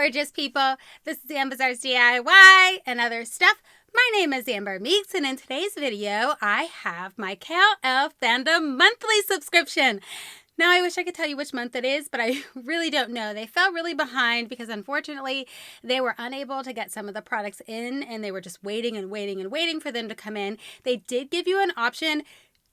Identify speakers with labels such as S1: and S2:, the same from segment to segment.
S1: gorgeous people. This is Amber's DIY and other stuff. My name is Amber Meeks, and in today's video, I have my Kal-Elle Fandom monthly subscription. Now, I wish I could tell you which month it is, but I really don't know. They fell really behind because, unfortunately, they were unable to get some of the products in, and they were just waiting and waiting and waiting for them to come in. They did give you an option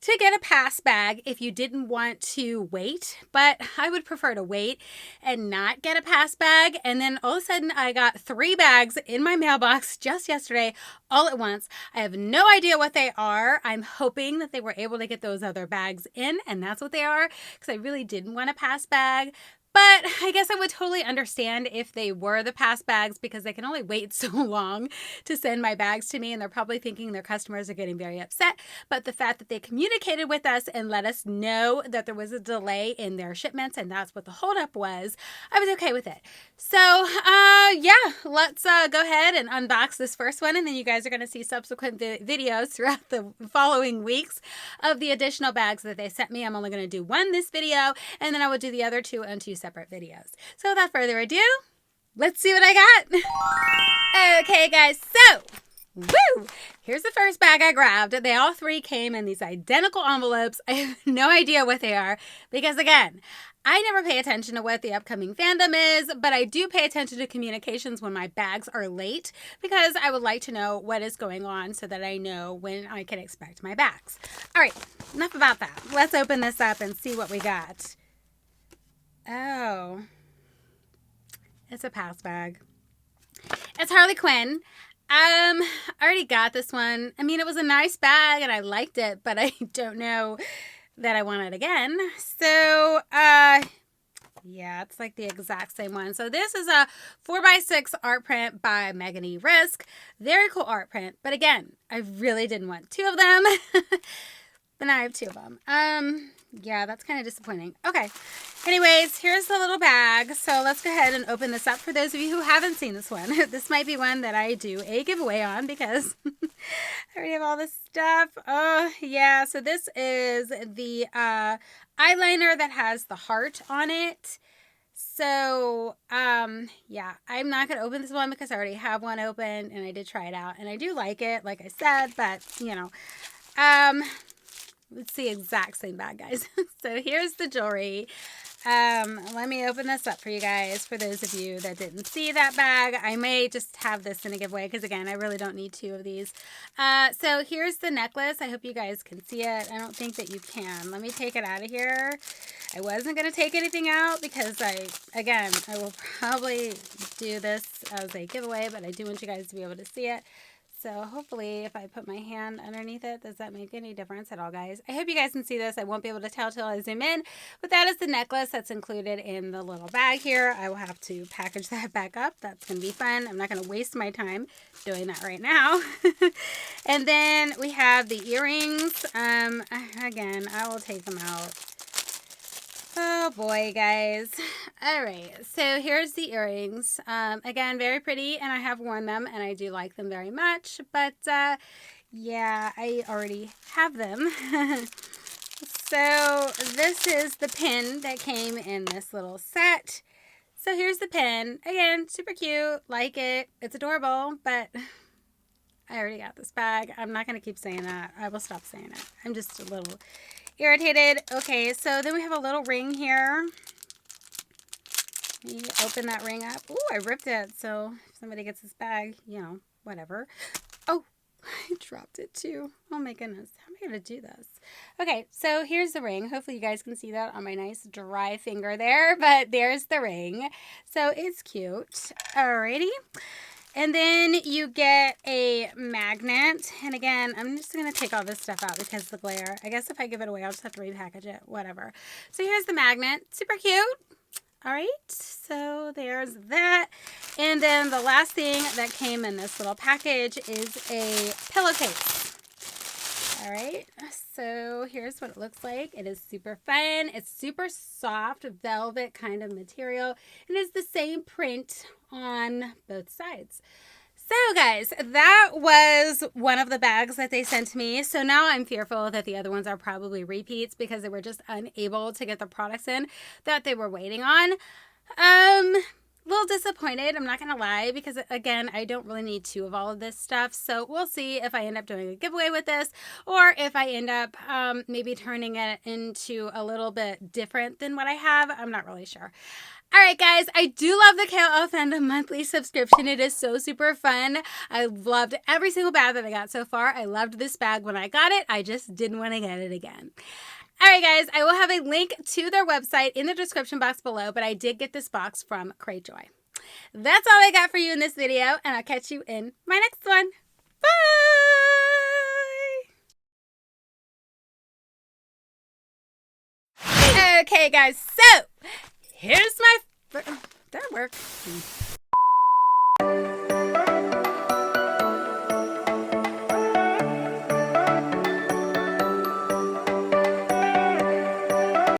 S1: to get a pass bag if you didn't want to wait, but I would prefer to wait and not get a pass bag. And then all of a sudden I got 3 bags in my mailbox just yesterday all at once. I have no idea what they are. I'm hoping that they were able to get those other bags in, and that's what they are, because I really didn't want a pass bag. But I guess I would totally understand if they were the pass bags, because they can only wait so long to send my bags to me, and they're probably thinking their customers are getting very upset. But the fact that they communicated with us and let us know that there was a delay in their shipments, and that's what the holdup was, I was okay with it. So, yeah, let's go ahead and unbox this first one, and then you guys are going to see subsequent videos throughout the following weeks of the additional bags that they sent me. I'm only going to do one this video, and then I will do the other 2 on 2 separate videos. So without further ado, let's see what I got. Okay, guys, so woo! Here's the first bag I grabbed. They all 3 came in these identical envelopes. I have no idea what they are because, again, I never pay attention to what the upcoming fandom is, but I do pay attention to communications when my bags are late, because I would like to know what is going on so that I know when I can expect my bags. All right, enough about that. Let's open this up and see what we got. Oh, it's a pass bag. It's Harley Quinn. I already got this one. I mean, it was a nice bag and I liked it, but I don't know that I want it again. So, yeah, it's like the exact same one. So this is a 4x6 art print by Megan E. Risk. Very cool art print. But again, I really didn't want 2 of them. But now I have 2 of them. Yeah, that's kind of disappointing. Okay. Anyways, here's the little bag. So let's go ahead and open this up for those of you who haven't seen this one. This might be one that I do a giveaway on because I already have all this stuff. Oh, yeah. So this is the eyeliner that has the heart on it. So, yeah, I'm not going to open this one because I already have one open and I did try it out and I do like it, like I said, but, you know, it's the exact same bag, guys. So here's the jewelry. Let me open this up for you guys. For those of you that didn't see that bag, I may just have this in a giveaway because, again, I really don't need 2 of these. So here's the necklace. I hope you guys can see it. I don't think that you can. Let me take it out of here. I wasn't going to take anything out because I will probably do this as a giveaway, but I do want you guys to be able to see it. So hopefully if I put my hand underneath it, does that make any difference at all, guys? I hope you guys can see this. I won't be able to tell till I zoom in, but that is the necklace that's included in the little bag here. I will have to package that back up. That's going to be fun. I'm not going to waste my time doing that right now. And then we have the earrings. Again, I will take them out. Oh boy, guys. All right, so here's the earrings. Again, very pretty, and I have worn them, and I do like them very much, but yeah, I already have them. So this is the pin that came in this little set. So here's the pin. Again, super cute, like it. It's adorable, but I already got this bag. I'm not going to keep saying that. I will stop saying it. I'm just a little irritated. Okay, so then we have a little ring here. Let me open that ring up. Ooh, I ripped it. So if somebody gets this bag, you know, whatever. Oh, I dropped it too. Oh my goodness. How am I going to do this? Okay, so here's the ring. Hopefully you guys can see that on my nice dry finger there, but there's the ring. So it's cute. Alrighty. And then you get a magnet. And again, I'm just going to take all this stuff out because of the glare. I guess if I give it away, I'll just have to repackage it. Whatever. So here's the magnet. Super cute. All right. So there's that. And then the last thing that came in this little package is a pillowcase. All right. So here's what it looks like. It is super fun. It's super soft velvet kind of material. And it's the same print on both sides. So guys, that was one of the bags that they sent me. So now I'm fearful that the other ones are probably repeats because they were just unable to get the products in that they were waiting on. little disappointed, I'm not going to lie, because again, I don't really need 2 of all of this stuff. So we'll see if I end up doing a giveaway with this, or if I end up maybe turning it into a little bit different than what I have. I'm not really sure. All right, guys, I do love the Kal-Elle Fandom monthly subscription. It is so super fun. I loved every single bag that I got so far. I loved this bag when I got it. I just didn't want to get it again. All right, guys, I will have a link to their website in the description box below, but I did get this box from Cratejoy. That's all I got for you in this video, and I'll catch you in my next one. Bye! Okay, guys, so here's my... Did that work?